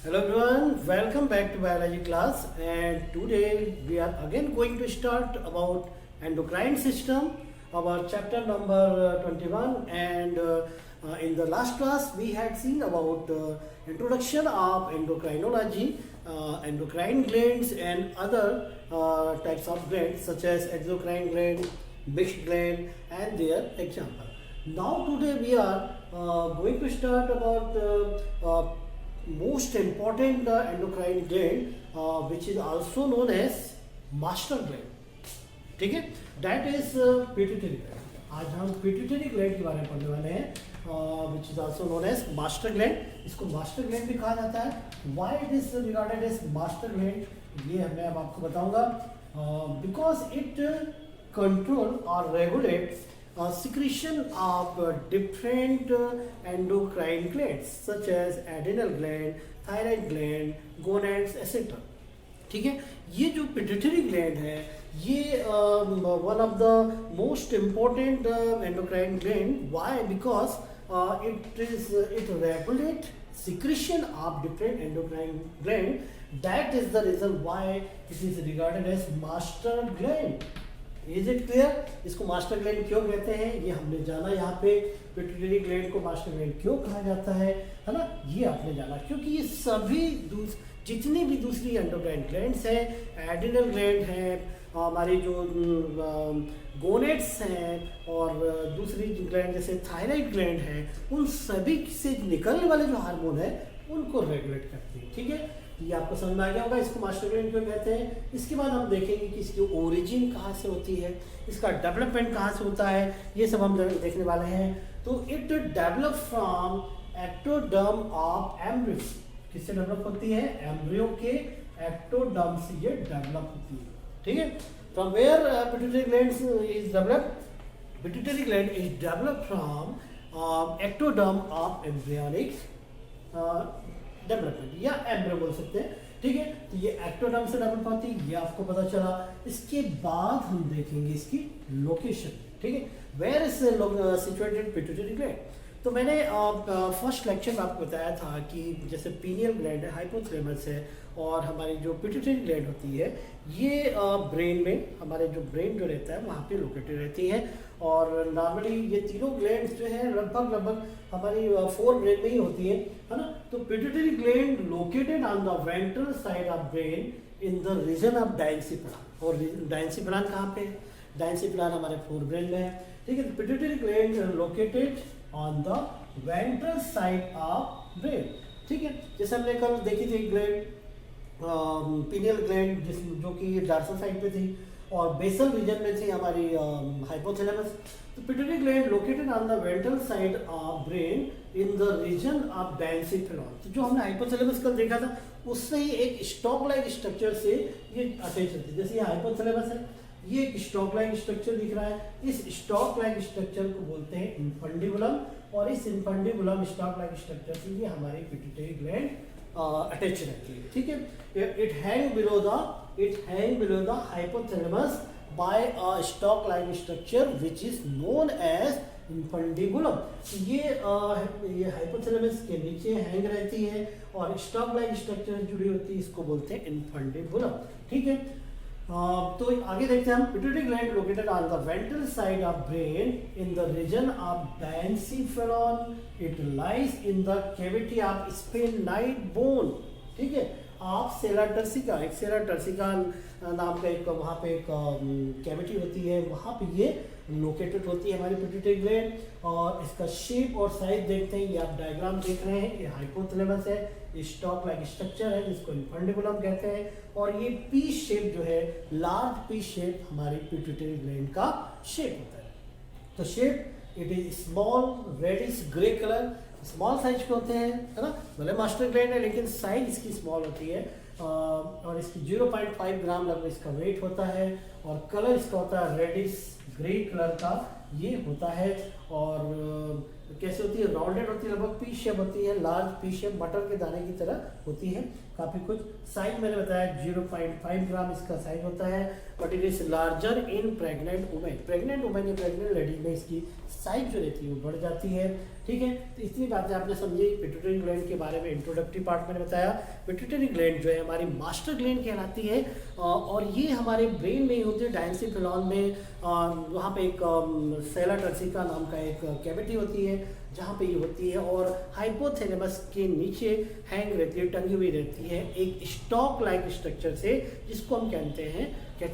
Hello everyone, welcome back to biology class, and today we are again going to start about endocrine system, our chapter number 21. And in the last class we had seen about introduction of endocrinology, endocrine glands and other types of glands such as exocrine gland, mixed gland and their example. Now today we are going to start about most important endocrine gland, which is also known as master gland. ठीक है, that is pituitary gland. आज हम pituitary gland के बारे में पढ़ने वाले हैं, which is also known as master gland. इसको मास्टर ग्लैंड भी कहा जाता है. Why it is regarded as master gland, ये मैं अब आपको बताऊंगा. बिकॉज इट कंट्रोल और regulate secretion of different endocrine glands such as adrenal gland, thyroid gland, gonads, etc. ठीक है, ये जो पिट्यूटरी ग्लैंड है ये one of the most important endocrine gland. Why? Because it regulate secretion of different endocrine gland. That is the reason why it is regarded as master gland. Is it clear? इसको master gland क्यों कहते हैं ये हमने जाना. यहाँ पे pituitary gland को मास्टर ग्लैंड क्यों कहा जाता है ना, ये आपने जाना. क्योंकि ये सभी जितनी भी दूसरी एंडोक्राइन ग्लैंड्स हैं, एड्रिनल ग्लैंड है, हमारी जो गोनेट्स हैं और दूसरी ग्लैंड जैसे थायराइड ग्लैंड है, उन सभी से निकलने वाले जो हार्मोन है उनको रेगुलेट करती है. ठीक है, ये आपको समझ में आ गया होगा इसको मास्टर ग्लैंड क्यों कहते हैं. इसके बाद हम देखेंगे कि इसकी ओरिजिन कहाँ से होती है, इसका डेवलपमेंट कहाँ से होता है, ये सब हम देखने वाले हैं. तो it develop from ectoderm of embryo. किससे डेवलप होती है? एम्ब्रियो के एक्टोडर्म से ये डेवलप होती है. ठीक है, from where pituitary gland is developed? Pituitary gland is develop from ectoderm of embryonic development या एम्ब्रियो बोल सकते हैं. ठीक है, तो ये एक्टोडर्म से डेवलप होती है, ये आपको पता चला. इसके बाद हम देखेंगे इसकी लोकेशन. ठीक है, where is situated pituitary gland. तो मैंने फर्स्ट लेक्चर में आपको बताया था कि जैसे पीनियल ग्लैंड है, हाइपोथैलेमस है और हमारी जो पिट्यूटरी ग्लैंड होती है ये ब्रेन में, हमारे जो ब्रेन जो रहता है वहाँ पे लोकेटेड रहती है. और नॉर्मली ये तीनों ग्लैंड्स जो है लगभग हमारी फोर ब्रेन में ही होती है ना. तो pituitary gland located on the ventral side of brain in the region of diencephalon. और डायंसिप्लान कहाँ पे है? डायंसिप्लान हमारे फोर ब्रेन में है. ठीक है, pituitary gland located on the ventral side of brain. ठीक है, जैसे हमने कल देखी थी ग्लैंड, पीनियल ग्लैंड जो कि डॉर्सल साइड पे थी और बेसल रीजन में थी हमारी हाइपोथैलेमस. तो pituitary gland located on the ventral side of brain in the region of diencephalon. तो जो हमने हाइपोथैलेमस कल देखा था उससे ही एक स्टॉक लाइक स्ट्रक्चर से ये अटैच होती है. जैसे ये हाइपोथैलेमस है, ये एक स्टॉक लाइक स्ट्रक्चर दिख रहा है. इस स्टॉक लाइक स्ट्रक्चर को बोलते हैं इन्फंडिबुलम और इस इन्फंडिबुलम स्टॉक लाइक स्ट्रक्चर से ये हमारी पिट्यूटरी ग्लैंड अटैच रहती है. ठीक है, it hang below the hypothalamus by a stalk like structure which is known as infundibulum. ये हाइपोथैलेमस के नीचे हैंग रहती है और स्टॉक लाइक स्ट्रक्चर जुड़ी होती है, इसको बोलते हैं इन्फंडिबुलम. ठीक है, तो आगे देखते हैं हम. Pituitary gland located on the ventral side of brain in the region of diencephalon. It lies in the cavity of sphenoid bone. ठीक है, ऑफ सेला टर्सिका. एक सेला टर्सिका नाम का एक वहाँ पे एक कैविटी होती है, वहाँ पे ये लोकेटेड होती है हमारी पिट्यूटरी ग्लैंड. और इसका शेप और साइज देखते हैं, ये आप डायग्राम देख रहे हैं. ये हाइपोथैलेमस है, ये स्टॉक लाइक स्ट्रक्चर है जिसको इन्फंडिबुलम कहते हैं. और ये पी शेप जो है, लार्ज पी शेप हमारी पिट्यूटरी ग्लैंड का शेप होता है. तो shape it is small reddish grey colour, small size के होते हैं, है ना. भले मास्टर ग्लैंड है लेकिन साइज इसकी स्मॉल होती है. और इसकी 0.5 ग्राम लगभग इसका वेट होता है. और कलर इसका होता है रेडिश ग्रे कलर का ये होता है. और कैसे होती है? राउंडेड होती है, लगभग पी शेप होती है, लार्ज पी शेप, मटर के दाने की तरह होती है. काफ़ी कुछ साइज मैंने बताया 0.5 ग्राम इसका साइज होता है. But it is larger in pregnant women. Pregnant women या प्रेग्नेंट लेडीज में इसकी साइज जो रहती है वो बढ़ जाती है. ठीक है, तो इतनी बातें आपने समझी पिट्यूटरी ग्लैंड के बारे में। इंट्रोडक्टरी पार्ट मैंने बताया पिट्यूटरी ग्लैंड जो है हमारी मास्टर ग्लैंड कहलाती है, और ये हमारे ब्रेन में ही होती है, डायंसिफिलॉन में। वहाँ पे एक सेला टर्सिका नाम का एक कैविटी होती है जहाँ पे ये होती है, और हाइपोथैलेमस के नीचे हैंग रहती है, टंगी हुई रहती है एक स्टॉक लाइक स्ट्रक्चर से, जिसको हम कहते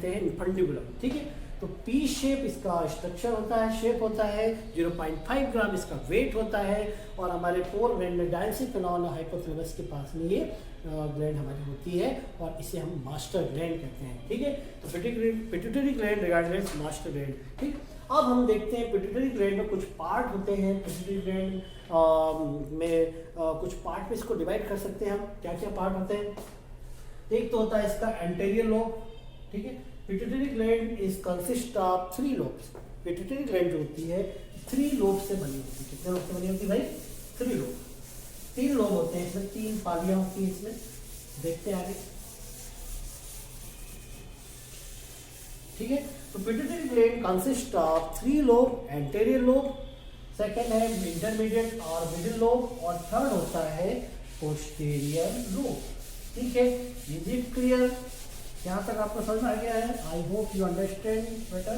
हैं इन्फंडिबुलम। ठीक है, तो पी शेप इसका स्ट्रक्चर होता है, शेप होता है, 0.5 ग्राम इसका वेट होता है, और हमारे फोर ग्लैंड में डायंसिफिलॉन और हाइपोथैलेमस के पास में ये ग्लैंड हमारी होती है, और इसे हम मास्टर ग्लैंड कहते हैं। ठीक है, तो pituitary gland regardless master gland. ठीक, अब हम देखते हैं पिट्यूटरी ग्लैंड में कुछ पार्ट होते हैं। पिट्यूटरी ग्लैंड में कुछ पार्ट में इसको डिवाइड कर सकते हैं हम। क्या क्या पार्ट होते हैं? एक तो होता है इसका एंटेरियर लोब। ठीक है, pituitary gland is consist of 3 lobes. Pituitary gland जो होती है 3 लोब से बनी होती है। कितने लोब से बनी होती है भाई? 3 लोब। 3 लोब होते हैं इसमें, 3 पालियां होती हैं इसमें। देखते हैं आगे। ठीक है, तो pituitary gland consist of 3 lobe, anterior lobe, second है इंटरमीडिएट और मिडिल लोब, और थर्ड होता है पोस्टीरियर लोब। ठीक है, इज इट क्लियर? यहाँ तक आपको समझ में आ गया है? I hope you understand better.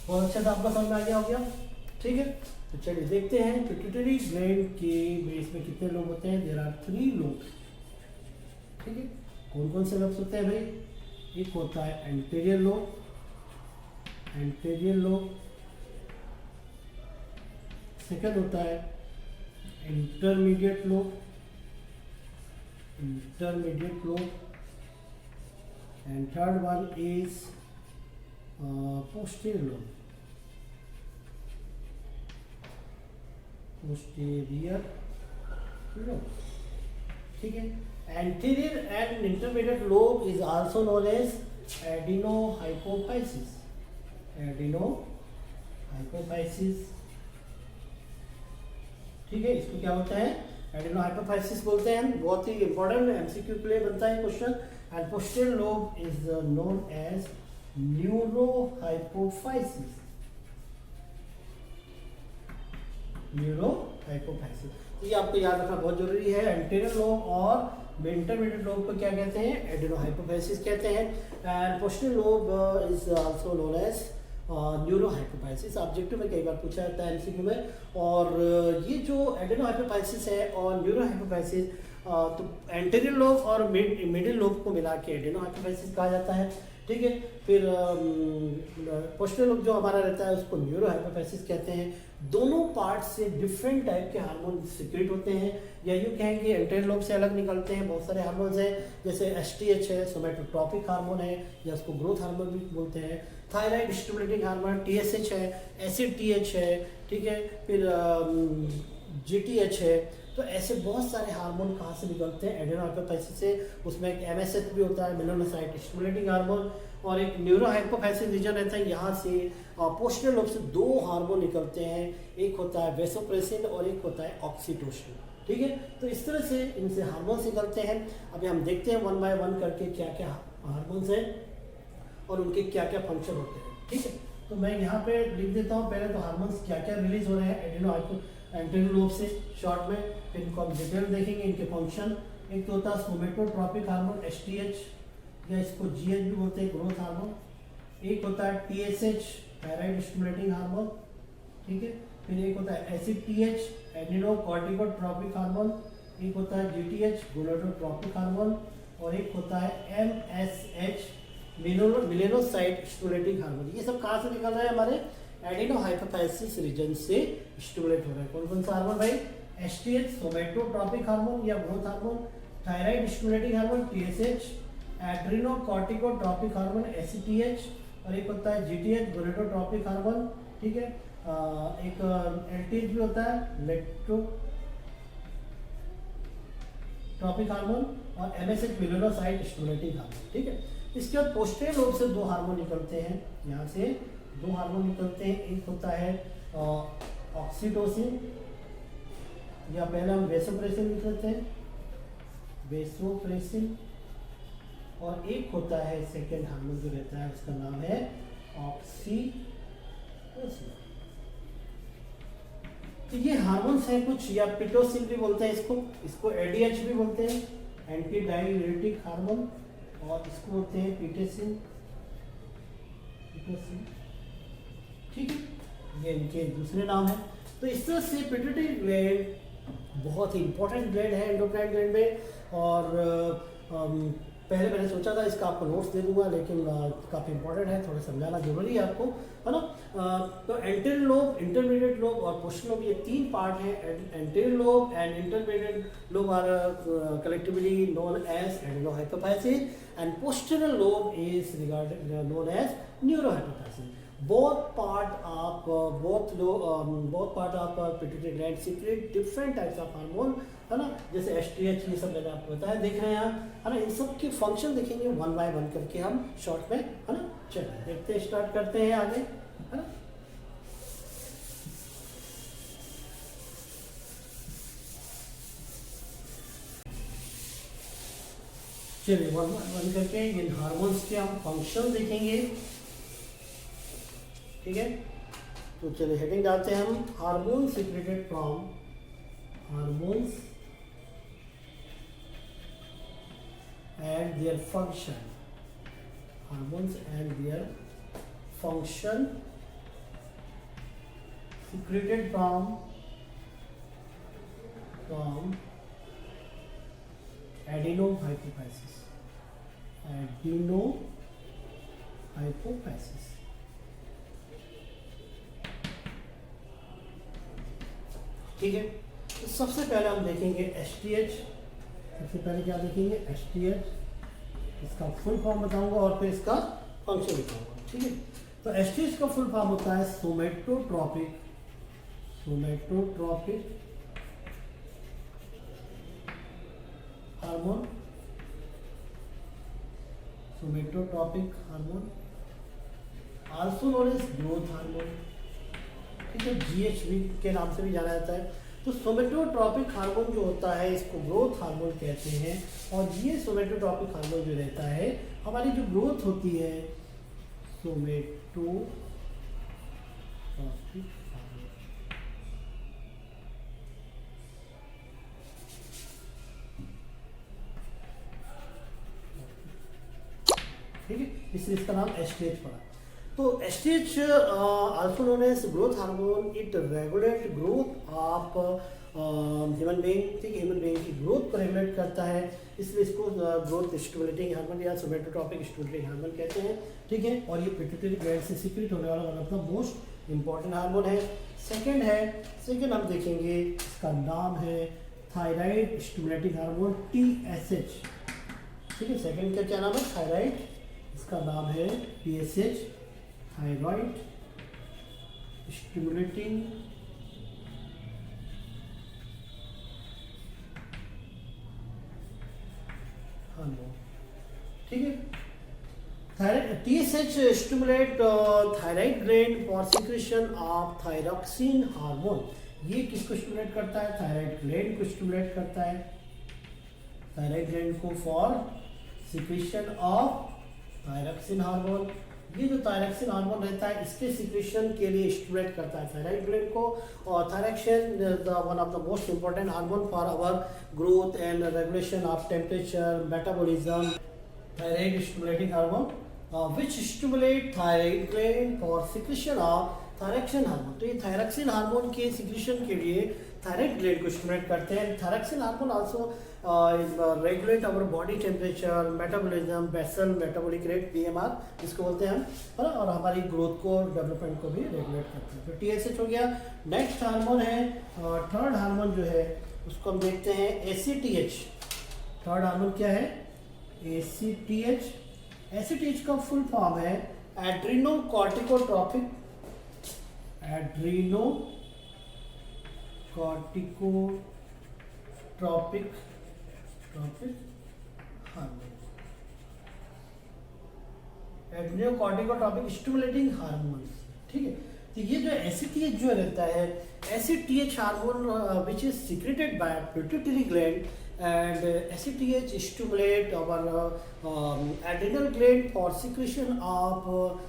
बहुत अच्छा से आपको समझ में आ गया होगा। ठीक है, तो चलिए देखते हैं पिट्यूटरी ग्लैंड के बेस में कितने लोब होते हैं। There are 3 lobe. ठीक है, कौन कौन से लोब्स होते हैं भाई? एक होता है anterior lobe, anterior lobe. Second होता है intermediate lobe, intermediate lobe, and third one is posterior lobe, posterior lobe. ठीक है, anterior and intermediate lobe is also known as adenohypophysis, adenohypophysis। ठीक है, इसको क्या होता है? एडिनोहाइपोफाइसिस बोलते हैं। बहुत ही इंपॉर्टेंट एमसीक्यू के लिए बनता है question. And posterior lobe is known as neurohypophysis, neurohypophysis. तो ये आपको याद रखना बहुत जरूरी है। एंटीरियर लोब और इंटरमीडिएट लोब को क्या कहते हैं? एडिनोहाइपोफाइसिस कहते हैं। And posterior lobe is also known as neurohypophysis. Objective में कई बार पूछा जाता है एमसीक्यू में। और ये जो एडिनोहाइपोफाइसिस है और न्यूरोहाइपोफाइसिस, तो एंटीरियर लोब और मिडिल लोब को मिला के एडिनोहाइपोफाइसिस कहा जाता है। ठीक है, फिर पोस्टीरियर लोब जो हमारा रहता है उसको न्यूरोहाइपोफाइसिस कहते हैं। दोनों पार्ट से डिफरेंट टाइप के हार्मोन सिक्रेट होते हैं, या यूँ कहेंगे एंटीरियर लोब से अलग निकलते हैं। बहुत सारे हार्मोन्स हैं, जैसे एसटीएच है, सोमेटोट्रॉपिक हार्मोन है, या उसको ग्रोथ हार्मोन भी बोलते हैं। थायराइड स्टिमुलेटिंग हार्मोन टीएसएच है, एसिडटीएच है। ठीक है, फिर जीटीएच है। तो ऐसे बहुत सारे हार्मोन कहाँ से निकलते हैं? एडिनोहाइपोफाइसिस से। उसमें एक एमएसएच भी होता है, मेलानोसाइट स्टिमुलेटिंग हार्मोन, और एक न्यूरोहाइपोफाइसिस रीजन रहता है। यहाँ से पोस्टीरियर लोब से 2 हार्मोन निकलते हैं, एक होता है वेसोप्रेसिन और एक होता है ऑक्सीटोसिन। ठीक है, तो इस तरह से इनसे हार्मोन्स निकलते हैं। अभी हम देखते हैं 1 बाय 1 करके क्या क्या हार्मोन्स हैं और उनके क्या क्या फंक्शन होते हैं। ठीक है, तो मैं यहाँ पे लिख देता हूँ पहले तो हार्मोन्स क्या क्या रिलीज हो रहे हैं एंटीरियर लोब से शॉर्ट में, फिर इनको हम डिटेल देखेंगे इनके फंक्शन। एक तो होता है सोमेटोट्रॉपिक हार्मोन एसटीएच, या इसको जीएच भी बोलते हैं, ग्रोथ हार्मोन। एक होता है टीएसएच, थायराइड स्टिमुलेटिंग हार्मोन। ठीक है, फिर एक होता है एसिडटीएच, एडिनोकॉर्टिकोट्रॉपिक हार्मोन। एक होता है जीटीएच, गोनाडोट्रॉपिक हार्मोन, और एक होता है एमएसएच, मेलानोसाइट स्टिमुलेटिंग हार्मोन। ये सब कहाँ से निकल रहा है? हमारे एडिनोहाइपोफाइसिस रीजन से स्टिमुलेट हो रहा है। कौन कौन सा हार्मोन भाई? एसटीएच सोमेटोट्रॉपिक हार्मोन या growth hormone, thyroid stimulating hormone TSH, adrenocorticotropic hormone ACTH, और एक होता है जीटीएच गोनाडोट्रॉपिक हार्मोन। ठीक है, एक एलटीएच भी होता है लेक्टोट्रॉपिक हार्मोन, और एमएसएच मेलानोसाइट स्टिमुलेटिंग हार्मोन। ठीक है, इसके बाद पोस्टीरियर लोब से 2 हार्मोन निकलते हैं। यहाँ से 2 हार्मोन निकलते हैं। एक होता है ऑक्सीटोसिन, या पहले हम वेसोप्रेसिन लिख लेते हैं, वेसोप्रेसिन, और एक होता है सेकेंड हार्मोन जो रहता है उसका नाम है ऑक्सीटोसिन। तो ये हार्मोन्स हैं कुछ, या पिटोसिन भी बोलते हैं इसको एडीएच भी बोलते हैं, एंटी डाययूरेटिक हार्मोन, और इसको बोलते हैं पिटेसिन, ठीक है, ये इनके दूसरे नाम है। तो इस तरह से पिट्यूटरी ग्लैंड बहुत ही इंपॉर्टेंट ग्लैंड है एंडोक्राइन ग्लैंड में, और पहले मैंने सोचा था इसका आपको नोट्स दे दूंगा, लेकिन काफ़ी इंपॉर्टेंट है, थोड़ा समझाना जरूरी है आपको, है ना। तो एंटीरियर लोब, इंटरमीडिएट लोब और पोस्टरल लोब, ये तीन पार्ट है। Anterior lobe and intermediate lobe are collectively known as adenohypophysis, and posterior lobe is regarded known as neurohypophysis. both part of pituitary gland secrete different types of hormone, है ना, जैसे STH, ये सब मैंने आपको बताया, देख रहे हैं आप, है ना। इन सब के फंक्शन देखेंगे वन बाय वन करके हम शॉर्ट में, है ना। चलिए देखते हैं, स्टार्ट करते हैं आगे, है ना। चलिए वन बाय वन करके इन हार्मोन्स के हम फंक्शन देखेंगे, ठीक है। तो चलिए हेडिंग डालते हैं हम, hormone secreted from, hormones and their function, hormones and their function secreted from adenohypophysis, adenohypophysis, ठीक है। तो सबसे पहले हम देखेंगे एसटीएच, सबसे पहले क्या देखेंगे, एसटीएच, इसका फुल फॉर्म बताऊंगा और फिर इसका फंक्शन बताऊंगा, ठीक है। तो एसटीएच का फुल फॉर्म होता है somatotropic, somatotropic hormone, somatotropic hormone, also known as growth hormone, ठीक है, जीएचवी के नाम से भी जाना जाता है। तो सोमेटोट्रोपिक हार्मोन जो होता है इसको ग्रोथ हार्मोन कहते हैं, और ये सोमेटोट्रोपिक हार्मोन जो रहता है, हमारी जो ग्रोथ होती है, सोमेटोट्रोपिक हार्मोन, ठीक है, इसलिए इसका नाम एसटीएच पड़ा। तो STH also known as growth hormone, it regulate growth of human being, ठीक है, ह्यूमन बीइंग की ग्रोथ को रेगुलेट करता है, इसलिए इसको ग्रोथ स्टिमुलेटिंग हार्मोन या सोमेटोट्रोपिक स्टिमुलेटिंग हार्मोन कहते हैं, ठीक है। और ये पिट्यूटरी ग्लैंड से सीक्रेट होने वाला one of the most important hormone है। सेकंड हम देखेंगे, इसका नाम है थायराइड स्टिमुलेटिंग हार्मोन, TSH, ठीक है। सेकंड का क्या नाम है, थायराइड, इसका नाम है TSH, थायराइड स्टिमुलेटिंग हार्मोन, ठीक है। TSH stimulate thyroid gland for secretion of thyroxine hormone. ये किसको स्टिमुलेट करता है, थायराइड ग्लैंड को स्टिमुलेट करता है, थायराइड ग्लैंड को for secretion of thyroxine hormone. ये जो थायरॉक्सिन हार्मोन रहता है इसके सिक्रेशन के लिए स्टिमुलेट करता है थायराइड ग्लैंड को, और thyroxine is one of the most important hormone for our growth and regulation of temperature, metabolism. Thyroid stimulating hormone which stimulate thyroid gland for secretion of thyroxine hormone. तो ये thyroxine hormone के secretion के लिए thyroid gland को stimulate करते हैं। Thyroxine hormone also regulate our body temperature, metabolism, basal metabolic rate, BMR इसको बोलते हैं हम, है ना, और हमारी ग्रोथ को, डेवलपमेंट को भी रेगुलेट करते हैं। तो TSH हो गया। नेक्स्ट हार्मोन है, थर्ड हार्मोन जो है उसको हम देखते हैं ACTH। थर्ड हार्मोन क्या है, ACTH। ACTH का फुल फॉर्म है एड्रीनोकॉर्टिकोट्रोपिक, एड्रीनोकॉर्टिकोट्रोपिक हार्मोन, एड्रीनोकॉर्टिकोट्रोपिक स्टिमुलेटिंग हार्मोन्स, ठीक है। तो ये जो ACTH जो रहता है, ACTH hormone which is secreted by pituitary gland, and ACTH stimulate our adrenal gland for secretion of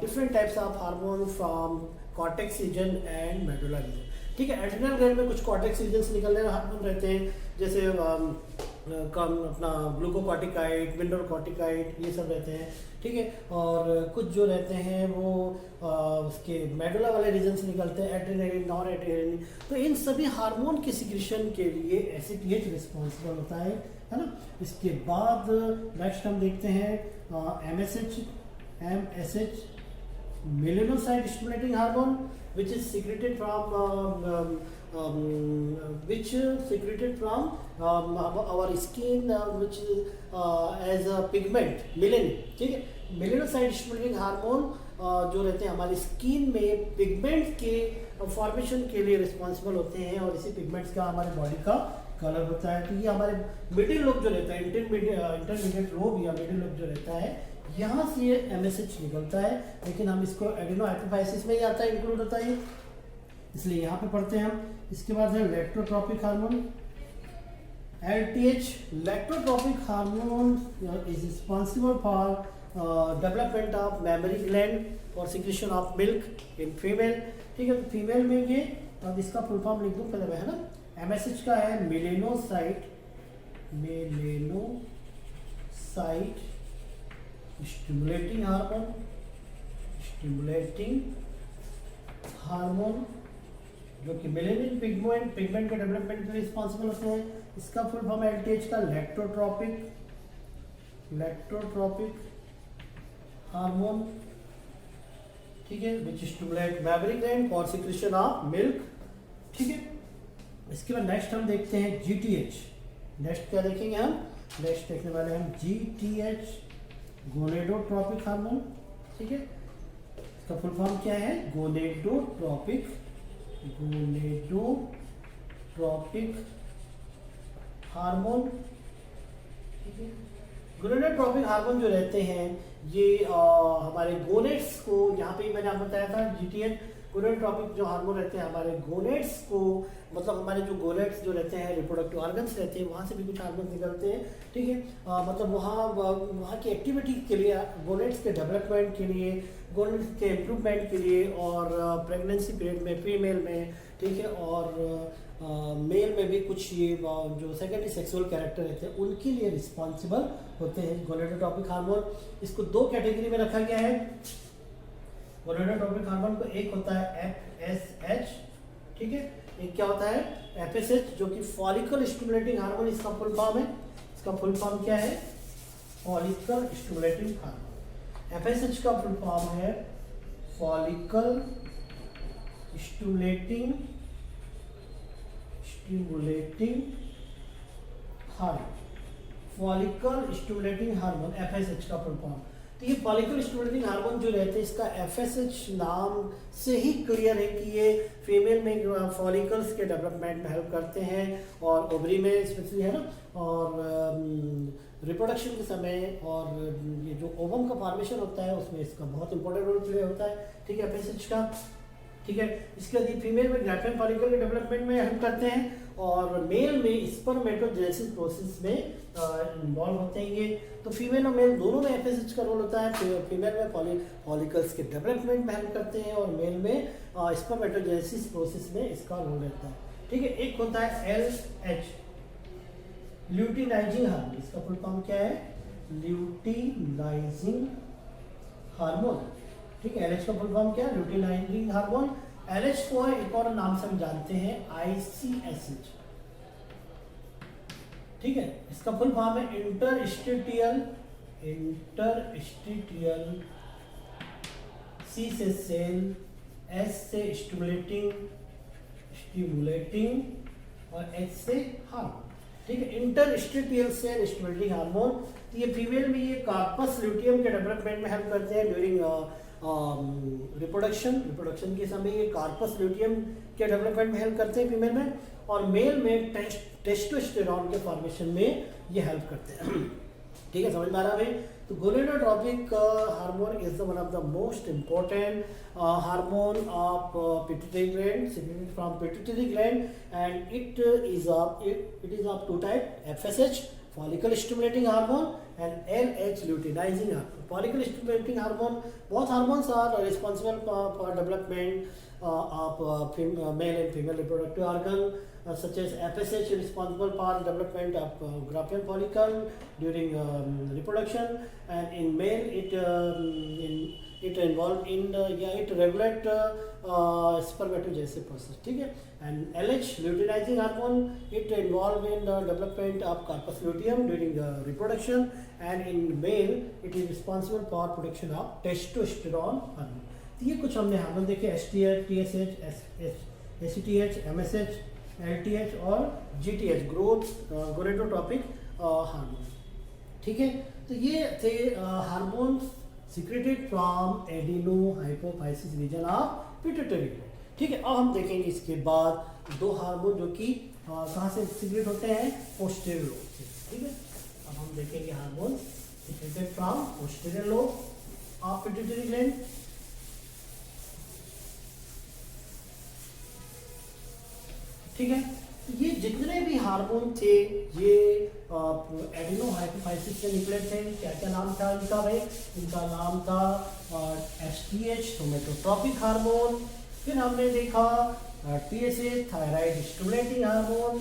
different types of hormone from cortex region and medulla region। ठीक है। एड्रिनल ग्लैंड में कुछ कॉर्टेक्स रीजन्स निकलने hormone रहते हैं, जैसे कम अपना ग्लूकोकॉर्टिकाइड, mineral ये सब रहते हैं, ठीक है। और कुछ जो रहते हैं वो उसके मेडुला वाले रीजन से निकलते हैं, एड्रेनालिन, नॉर एड्रेनालिन। तो इन सभी हार्मोन के सिक्रेशन के लिए एसीटीएच रिस्पॉन्सिबल होता है ना। इसके बाद नेक्स्ट हम देखते हैं MSH melanocyte stimulating hormone which is secreted from our skin, which is as a pigment melanin, ठीक है। मेलेनोसाइट स्टिमुलेटिंग हार्मोन जो रहते हैं हमारी स्किन में पिगमेंट के फॉर्मेशन के लिए रिस्पॉन्सिबल होते हैं, और इसी पिगमेंट्स का हमारे बॉडी का कलर होता है। तो ये हमारे मिडिल लोब जो रहता है, इंटरमीडिएट लोब या मिडिल लोब जो रहता है, यहाँ से ये एमएसएच निकलता है, लेकिन हम इसको एडिनो हाइपोफाइसिस में ही आता है, इंक्लूड होता है, इसलिए यहाँ पे पढ़ते हैं हम। इसके बाद है lactotropic hormone, LTH। Lactotropic hormone is responsible for development of mammary gland और secretion of milk in female, ठीक है। तो फीमेल में ये, अब इसका फुल फॉर्म लिख दूँ पहले मैं, है ना। एमएसएच का है मेलेनोसाइट स्टिमुलेटिंग हार्मोन जो कि मेलेनिन पिगमेंट के डेवलपमेंट के लिए रिस्पॉन्सिबल होते हैं। इसका फुल फॉर्म एलटीएच का लैक्टोट्रोपिक हार्मोन, ठीक है, which stimulate mammary gland for secretion of milk, ठीक है। इसके बाद नेक्स्ट हम देखते हैं जीटीएच। नेक्स्ट क्या देखेंगे हम? नेक्स्ट देखने वाले हैं जीटीएच, गोनेडोट्रोपिक हार्मोन, ठीक है। इसका फुल फॉर्म क्या है? गोनेडोट्रोपिक हार्मोन, ठीक है। गोनेडोट्रोपिक हार्मोन जो रहते हैं ये हमारे गोनेट्स को, यहाँ पे मैंने आपको बताया था जीटीएच गोनेडोट्रोपिक जो हार्मोन रहते हैं हमारे गोनेट्स को, मतलब हमारे जो गोनेट्स जो रहते हैं रिप्रोडक्टिव ऑर्गन्स रहते हैं, वहाँ से भी कुछ हार्मोन निकलते हैं, ठीक है। मतलब वहाँ की एक्टिविटी के लिए, गोनेट्स के डेवलपमेंट के लिए, गोनेट्स के इम्प्रूवमेंट के लिए, और प्रेगनेंसी पीरियड में फीमेल में, ठीक है, और मेल में भी कुछ ये जो सेकेंडरी सेक्सुअल कैरेक्टर रहते हैं उनके लिए रिस्पॉन्सिबल होते हैं गोनेडोट्रोपिक हार्मोन। इसको दो कैटेगरी में रखा गया है गोनेडोट्रोपिक हार्मोन को। एक होता है FSH, ठीक है, एक क्या होता है FSH जो कि फॉलिकल स्टिमुलेटिंग हार्मोन, इसका फुल फॉर्म है। इसका फुल फॉर्म क्या है? Follicle stimulating hormone. FSH का फुल फॉर्म है follicle stimulating hormone, follicle stimulating hormone, FSH का फुल फॉर्म। तो ये फॉलिकल स्टिमुलेटिंग हार्मोन जो रहते हैं, इसका FSH नाम से ही क्लियर है कि ये फीमेल में फॉलिकल्स के डेवलपमेंट में हेल्प करते हैं, और ओवरी में स्पेशली, है ना, और रिप्रोडक्शन के समय, और ये जो ओवम का फॉर्मेशन होता है उसमें इसका बहुत इंपॉर्टेंट रोल प्ले होता है, ठीक है, FSH का, ठीक है। इसके बाद फीमेल में ग्रैफेन फॉलिकल के डेवलपमेंट में हेल्प करते हैं, और मेल में स्पर्मेटोजेनेसिस प्रोसेस में इन्वॉल्व होते हैं ये। तो फीमेल और मेल दोनों में FSH का रोल होता है। फीमेल में फॉलिकल्स के डेवलपमेंट में हेल्प करते हैं, और मेल में स्पर्मेटोजेनेसिस प्रोसेस में इसका रोल रहता है, ठीक है। एक होता है LH, ल्यूटिनाइजिंग हार्मोन। इसका फुल फॉर्म क्या है? ल्यूटिनाइजिंग हार्मोन, ठीक है। LH का फुल फॉर्म क्या है? Luteinizing hormone. LH को है एक और नाम से हम जानते हैं ICSH, ठीक है। इसका फुल फॉर्म है इंटरस्टिटियल, C से सेल, S से स्टिमुलेटिंग और H से हार्मोन, ठीक है। इंटरस्टिटियल सेल स्टिमुलेटिंग हार्मोन। तो ये फीमेल में ये कार्पस ल्यूटियम के डेवलपमेंट में हेल्प करते हैं ड्यूरिंग रिप्रोडक्शन के समय ये कार्पस ल्यूटियम के डेवलपमेंट में हेल्प करते हैं फीमेल में, और मेल में टेस्टोस्टेरॉन के फॉर्मेशन में ये हेल्प करते हैं, ठीक है। समझ में आ रहा है? तो gonadotropic hormone is one of the most important hormone of pituitary gland, secreted from pituitary gland, and it is of two type, FSH follicle stimulating hormone and LH luteinizing hormone. Follicle stimulating hormone, both hormones are responsible for development of male and female reproductive organ, such as FSH is responsible for development of Graafian follicle during reproduction, and in male it involved in it regulate spermatogenesis process, ठीक है. And LH luteinizing hormone, it involved in the development of corpus luteum during reproduction, and in male it is responsible for production of testosterone hormone. तो ये कुछ हमने hormone देखे, STH, TSH, ACTH, MSH, LTH और GTH, growth gonadotropic hormone, ठीक है. तो ये थे hormones secreted from adenohypophysis region of pituitary, ठीक है. अब हम देखेंगे इसके बाद दो हार्मोन जो कि कहाँ से सिक्रेट होते हैं, पोस्टीरियर लोब से, ठीक है. अब हम देखेंगे hormone secreted from posterior lobe of pituitary gland. ठीक है. ये जितने भी हार्मोन थे ये एडिनो हाइपोफाइसिस से निकले थे. क्या क्या नाम था इनका भाई? इनका नाम था STH सोमेटोट्रोपिक हार्मोन, फिर हमने देखा TSH thyroid stimulating hormone,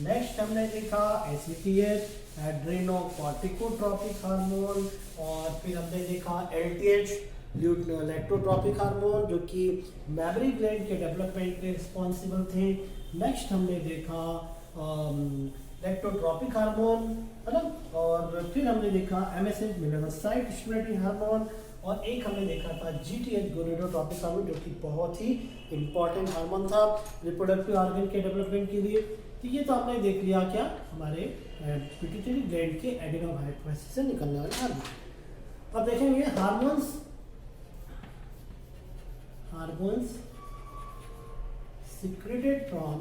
next हमने देखा ACTH एड्रेनोकॉर्टिकोट्रोपिक हार्मोन, और फिर हमने देखा LTH लैक्टोट्रोपिक हार्मोन जो कि मैमरी ग्लैंड के डेवलपमेंट के रिस्पॉन्सिबल थे. नेक्स्ट हमने देखा लैक्टोट्रोपिक हार्मोन, है ना, और फिर हमने देखा MSH मेलानोसाइट स्टिमुलेटिंग हार्मोन, और एक हमने देखा था GTH गोनेडोट्रोपिक हार्मोन जो कि बहुत ही इंपॉर्टेंट हार्मोन था रिप्रोडक्टिव ऑर्गन के डेवलपमेंट के लिए. तो ये तो हमने देख लिया क्या हमारे पिट्यूटरी ग्लैंड के एडिनो हाइपोफाइसिस से निकलने वाले हार्मोन. अब देखेंगे हार्मोन्स secreted from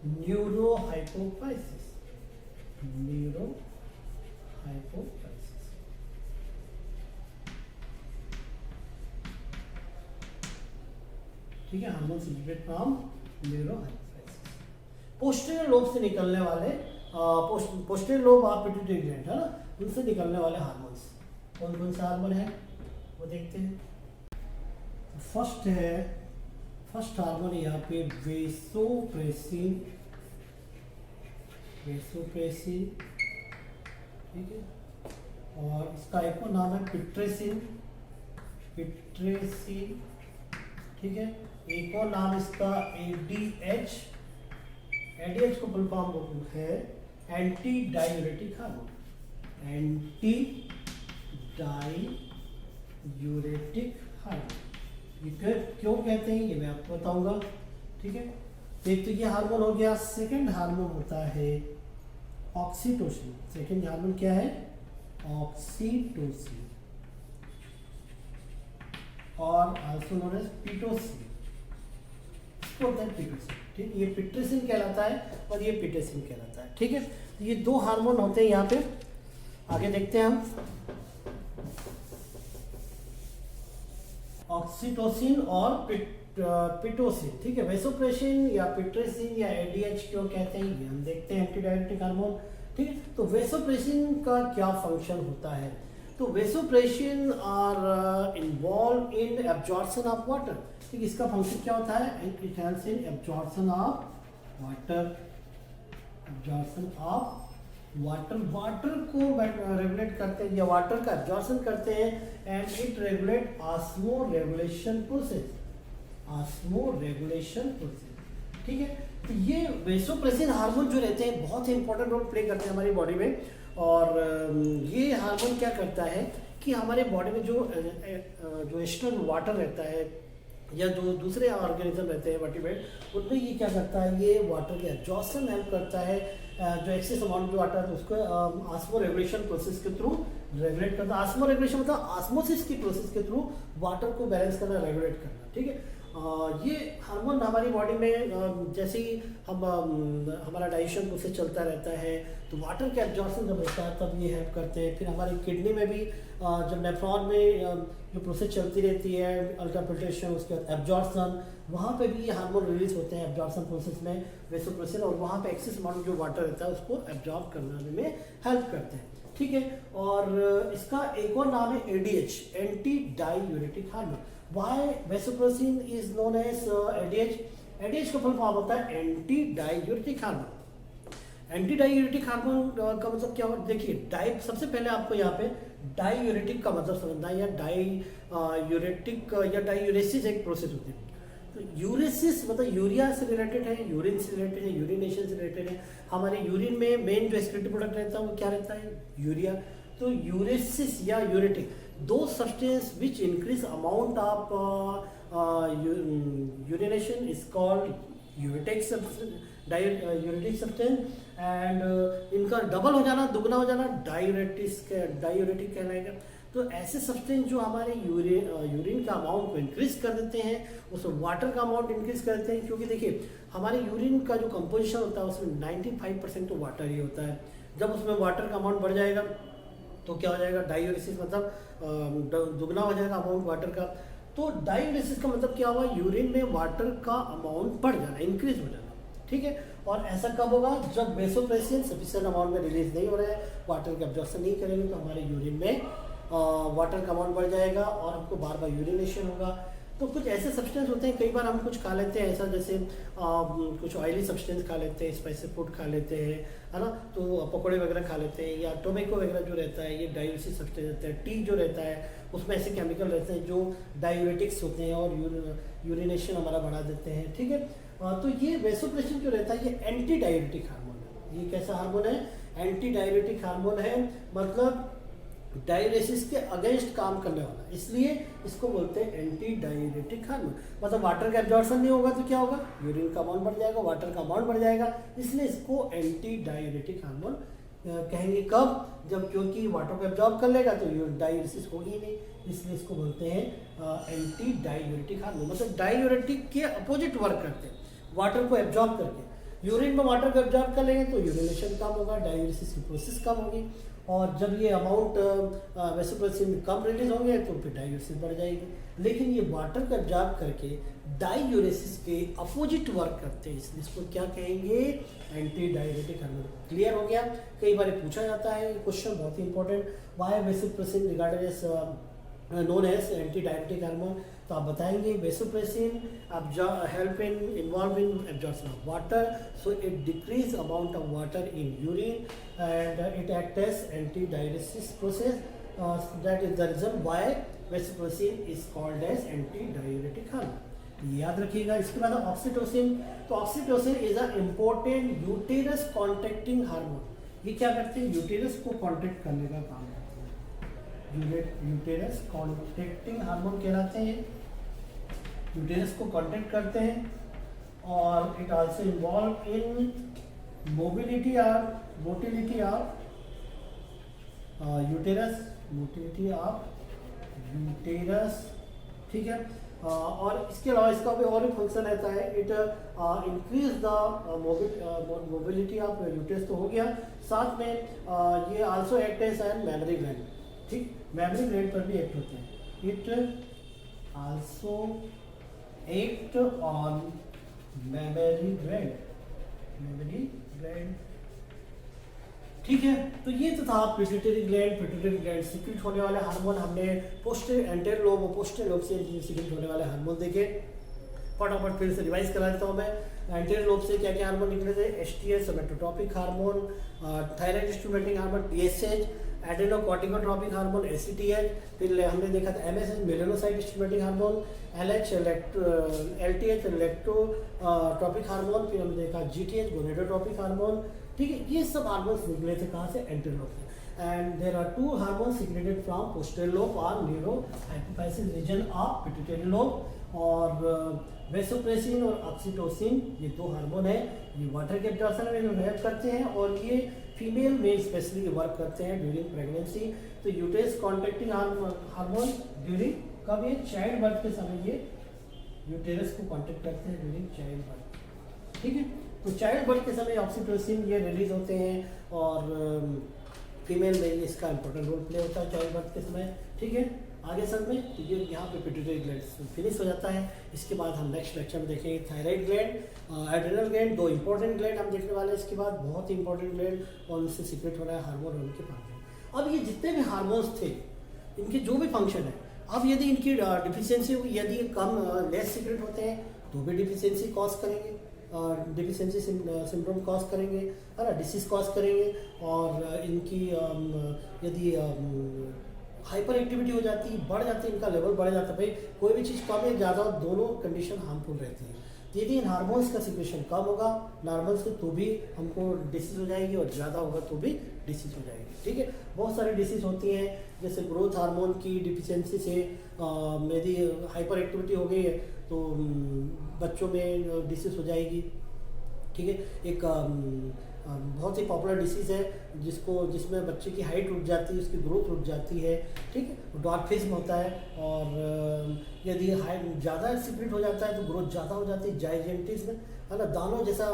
neurohypophysis. ठीक है, hormone secreted from neurohypophysis. Posterior lobe से निकलने वाले posterior lobe of pituitary gland, है ना, उनसे निकलने वाले हार्मोन्स कौन कौन से हार्मोन है वो देखते हैं. फर्स्ट हार्मोन यहाँ पे वेसोप्रेसिन, ठीक है, और इसका एक और नाम है पिट्रेसिन, ठीक है. एक और नाम इसका ADH को फुल फॉर्म है एंटी डायूरेटिक हार्मोन, ये क्यों कहते हैं ये मैं आपको बताऊंगा, ठीक है. एक तो ये हार्मोन हो गया. सेकंड हार्मोन होता है ऑक्सीटोसिन. सेकंड हार्मोन क्या है? ऑक्सीटोसिन, और आल्सो नोन एज पिटोसिन. इसको होता है पिटोसिन, ठीक. ये पिट्रेसिन कहलाता है और ये पिटोसिन कहलाता है, ठीक है. तो ये दो हार्मोन होते हैं यहाँ पे. आगे देखते हैं हम ऑक्सीटोसिन और पिटोसिन, ठीक है. वेसोप्रेसिन या पिट्रेसिन या ADH क्यों कहते हैं ये हम देखते हैं. एंटीडायरेटिक हार्मोन, ठीक है. तो वेसोप्रेसिन का क्या फंक्शन होता है? तो vasopressin are involve in absorption of water, ठीक. इसका फंक्शन क्या होता है? It helps in absorption of water, water को रेगुलेट करते हैं या वाटर का एब्जॉर्प्शन करते हैं, and it regulate osmoregulation process, ठीक है. तो ये वेसोप्रेसिन हार्मोन जो रहते हैं बहुत ही इंपॉर्टेंट रोल प्ले करते हैं हमारी बॉडी में. और ये हार्मोन क्या करता है कि हमारे बॉडी में जो एक्स्ट्रा वाटर रहता है या जो दूसरे ऑर्गेनिज्म रहते हैं वर्टिब्रेट, उनमें ये क्या करता है, ये वाटर के एब्जॉर्प्शन हेल्प करता है. जो एक्सेस अमाउंट जो वाटर है उसको ऑस्मो रेगुलेशन प्रोसेस के थ्रू रेगुलेट करता है. ऑस्मो रेगुलेशन मतलब ऑस्मोसिस की प्रोसेस के थ्रू वाटर को बैलेंस करना, रेगुलेट करना, ठीक है. ये हार्मोन हमारी बॉडी में जैसे ही हम हमारा डाइजेशन प्रोसेस चलता रहता है तो वाटर के एब्जॉर्प्शन जब होता है तब ये हेल्प करते हैं। फिर हमारी किडनी में भी जब नेफ्रॉन में जो प्रोसेस चलती रहती है अल्ट्राफिल्ट्रेशन उसके बाद एब्जॉर्प्शन, वहाँ पे भी ये हार्मोन रिलीज होते हैं एब्जॉर्प्शन प्रोसेस में वेसोप्रेसिन, और वहाँ पे एक्सेस अमाउंट जो वाटर रहता है उसको एब्जॉर्ब करने में हेल्प करते हैं। ठीक है, और इसका एक और नाम है ADH, anti diuretic hormone. Why vasopressin is known as ADH? ADH का फुल फॉर्म होता है anti diuretic hormone. Anti diuretic hormone का मतलब क्या होता है? देखिए डाई, सबसे पहले आपको यहाँ पे डायूरेटिक का मतलब समझना है, या डायूरेटिक या डायूरेसिस एक प्रोसेस होती है। तो यूरेसिस मतलब यूरिया से रिलेटेड है, यूरिन से रिलेटेड है, यूरिनेशन से रिलेटेड है। हमारे यूरिन में मेन जो एक्सक्रीटिव प्रोडक्ट रहता है वो क्या रहता है? यूरिया। तो यूरेसिस या यूरेटिक, दो substance which increase amount of urination is called diuretic substance, and इनका डबल हो जाना, दुगना हो जाना डायूरेटिक कहलाएगा। तो ऐसे सब्सटेंस जो हमारे यूरिन का अमाउंट को इंक्रीज कर देते हैं, उसमें वाटर का अमाउंट इंक्रीज कर देते हैं, क्योंकि देखिए हमारे यूरिन का जो कंपोजिशन होता है उसमें 95% तो वाटर ही होता है। जब उसमें वाटर का अमाउंट बढ़ जाएगा तो क्या हो जाएगा? डायूरेसिस, मतलब दुगना हो जाएगा अमाउंट वाटर का। तो डायूरेसिस का मतलब क्या हुआ? यूरिन में वाटर का अमाउंट बढ़ जाना, इंक्रीज हो जाना। ठीक है, और ऐसा कब होगा? जब वेसोप्रेसिन सफिशिएंट अमाउंट में रिलीज नहीं हो रहा है, वाटर के एब्जॉर्प्शन नहीं करेंगे, तो हमारे यूरिन में वाटर का अमाउंट बढ़ जाएगा और हमको बार बार यूरिनेशन होगा। तो कुछ ऐसे सब्सटेंस होते हैं, कई बार हम कुछ खा लेते हैं ऐसा, जैसे कुछ ऑयली सब्सटेंस खा लेते हैं, स्पाइसी फूड खा लेते हैं, है ना, तो पकौड़े वगैरह खा लेते हैं, या टोबैको वगैरह जो रहता है ये डायूरेटिक सब्सटेंस रहता है। टी जो रहता है उसमें ऐसे केमिकल रहते हैं जो डायूरेटिक्स होते हैं और यूरिनेशन हमारा बढ़ा देते हैं। ठीक है, तो ये वेसोप्रेसिन जो रहता है ये एंटी डायूरेटिक हार्मोन है। ये कैसा हार्मोन है? एंटी डायूरेटिक हार्मोन है, मतलब डायूरेसिस के अगेंस्ट काम करने वाला, इसलिए इसको बोलते हैं एंटी डायूरेटिक हार्मोन। मतलब वाटर का एब्जॉर्प्शन नहीं होगा तो क्या होगा? यूरिन का अमाउंट बढ़ जाएगा, वाटर का अमाउंट बढ़ जाएगा, इसलिए इसको एंटी डायूरेटिक हार्मोन कहेंगे। कब? जब क्योंकि वाटर को एब्जॉर्ब कर लेगा तो डायूरेसिस होगी ही नहीं, इसलिए इसको बोलते हैं एंटी डायूरेटिक हार्मोन। मतलब डायूरेटिक के अपोजिट वर्क करते हैं, वाटर को एब्जॉर्ब करके। यूरिन में वाटर को एब्जॉर्ब कर लेंगे तो यूरिनेशन कम होगा, डायूरेसिस की प्रोसेस कम होगी, और जब ये अमाउंट वेसोप्रेसिन कम रिलीज होंगे तो फिर डायूरेसिस बढ़ जाएगी। लेकिन ये वाटर को एब्जॉर्ब करके डायूरेसिस के अपोजिट वर्क करते हैं, इसलिए इसको क्या कहेंगे? Anti diuretic hormone. क्लियर हो गया? कई बार पूछा जाता है क्वेश्चन, बहुत ही important, why vasopressin regarded as known as anti diuretic hormone. तो आप बताएंगे vasopressin help in involve in absorption of water, so it decrease amount of water in urine and it act as anti diuresis process, that is the reason why vasopressin is called as anti diuretic hormone. याद रखिएगा। इसके बाद oxytocin, तो oxytocin is a important uterus contracting hormone. ये क्या करते हैं? Uterus को कॉन्ट्रैक्ट करने का काम करते हैं, यूटेरस कॉन्ट्रैक्टिंग हार्मोन कहलाते हैं। यूटेरस को कॉन्ट्रैक्ट करते हैं, और it also involve in motility of uterus, motility of uterus. ठीक है, और इसके अलावा इसका भी और भी फंक्शन रहता है, it increase the mobility of uterus तो हो गया, साथ में ये also act as an mammary gland. ठीक, मेमोरी ग्लैंड पर भी एक्ट होते हैं। It also act on mammary gland. ठीक है, तो ये तो था पिट्यूटरी ग्लैंड सीक्रेट होने वाले हार्मोन। हमने पोस्टर एंटेरियर लोब और पोस्टर लोब से सीक्रेट होने वाले हार्मोन देखे। फटाफट फिर से रिवाइज करा देता हूँ मैं। एंटेरियर लोब से क्या क्या हार्मोन निकले थे? STH somatotropic hormone, thyroid stimulating hormone TSH, adrenocorticotropic hormone ACTH, फिर हमने देखा था MSH melanocyte stimulating hormone, LH LTH lactotropic hormone, फिर हमने देखा जीटीएच गोनेडोट्रोपिक हार्मोन। ठीक है, ये सब हार्मोन्स निकले थे कहाँ से? एंटेरियर लोब से। And there are 2 hormones secreted from posterior lobe और neurohypophysis region of pituitary lobe, और वेसोप्रेसिन और ऑक्सीटोसिन ये 2 हार्मोन है। ये वाटर के एब्जॉर्प्शन में हेल्प करते हैं, और ये फीमेल में स्पेशली वर्क करते हैं ड्यूरिंग प्रेगनेंसी। तो यूटेरस कॉन्ट्रैक्टिंग हार्मोन ड्यूरिंग कब? ये चाइल्ड बर्थ के समय ये यूटेरस को कांटेक्ट करते हैं ड्यूरिंग चाइल्ड बर्थ। ठीक है, तो चाइल्ड बर्थ के समय ऑक्सीटोसिन ये रिलीज होते हैं और फीमेल में इसका इंपॉर्टेंट रोल प्ले होता है चाइल्ड बर्थ के समय। ठीक है, आगे सब में तो ये यहाँ पे पिट्यूटरी ग्लैंड फिनिश हो जाता है। इसके बाद हम नेक्स्ट लेक्चर में देखेंगे थायराइड ग्लैंड, एड्रेनल ग्लैंड, दो इंपॉर्टेंट ग्लैंड हम देखने वाले हैं। इसके बाद बहुत ही इंपॉर्टेंट ग्लैंड और उनसे सीक्रेट हो रहा है हार्मोन और उनके फंक्शन। अब ये जितने भी हार्मोन्स थे इनके जो भी फंक्शन है, अब यदि इनकी डिफिशियंसी हुई, यदि कम लेस सीक्रेट होते हैं तो भी डिफिशियंसी कॉज करेंगे, डिफिशियंसी सिंड्रोम कॉज करेंगे, है ना, डिसीज कॉज करेंगे। और इनकी यदि हाइपर एक्टिविटी हो जाती है, बढ़ जाती है, इनका लेवल बढ़ जाता है। भाई कोई भी चीज़ कम या ज़्यादा दोनों कंडीशन हार्मफुल रहती है। तो यदि इन हार्मोन्स का सिक्रेशन कम होगा नॉर्मल से तो भी हमको डिसीज हो जाएगी, और ज़्यादा होगा तो भी डिसीज हो जाएगी। ठीक है, बहुत सारी डिसीज होती हैं, जैसे ग्रोथ हार्मोन की डिफिशियंसी से यदि हाइपर एक्टिविटी हो गई है तो बच्चों में डिसीज हो जाएगी। ठीक है, एक बहुत ही पॉपुलर डिसीज़ है जिसमें बच्चे की हाइट रुक जाती है, उसकी ग्रोथ रुक जाती है। ठीक है, डॉर्फिज्म होता है, और यदि हाइट ज़्यादा सीक्रेट हो जाता है तो ग्रोथ ज़्यादा हो जाती है, जाइजेंटिज्म, है ना, दानों जैसा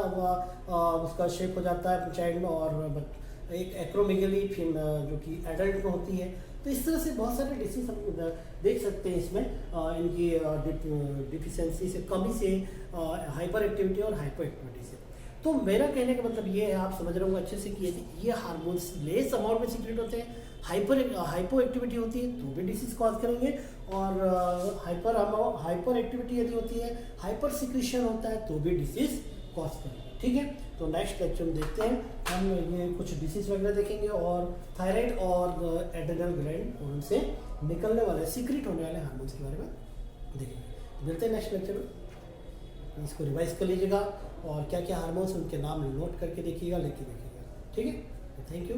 उसका शेप हो जाता है चाइल्ड में, और एक एक्रोमेगली जो कि एडल्ट में होती है। तो इस तरह से बहुत सारे डिसीज हम देख सकते हैं इसमें, इनकी डिफिशियंसी से, कमी से, हाइपर एक्टिविटी और हाइपर एक्टिविटी से। तो मेरा कहने का मतलब ये है, आप समझ रहे होंगे अच्छे से कि ये हार्मोन्स लेस अमाउंट में सीक्रेट होते हैं, हाइपो एक्टिविटी होती है तो भी डिसीज कॉज करेंगे, और हाइपर एक्टिविटी यदि होती है, हाइपर सिक्रेशन होता है तो भी डिसीज कॉज करेंगे। ठीक है, तो नेक्स्ट लेक्चर में देखते हैं हम ये कुछ डिसीज वगैरह देखेंगे, और थायराइड और एड्रेनल ग्लैंड और उनसे निकलने वाले सीक्रेट होने वाले हार्मोन्स के बारे में देखेंगे। मिलते हैं नेक्स्ट लेक्चर में, इसको रिवाइज कर लीजिएगा और क्या क्या हार्मोन्स उनके नाम नोट करके देखिएगा, लिख के देखिएगा। ठीक है, थैंक यू।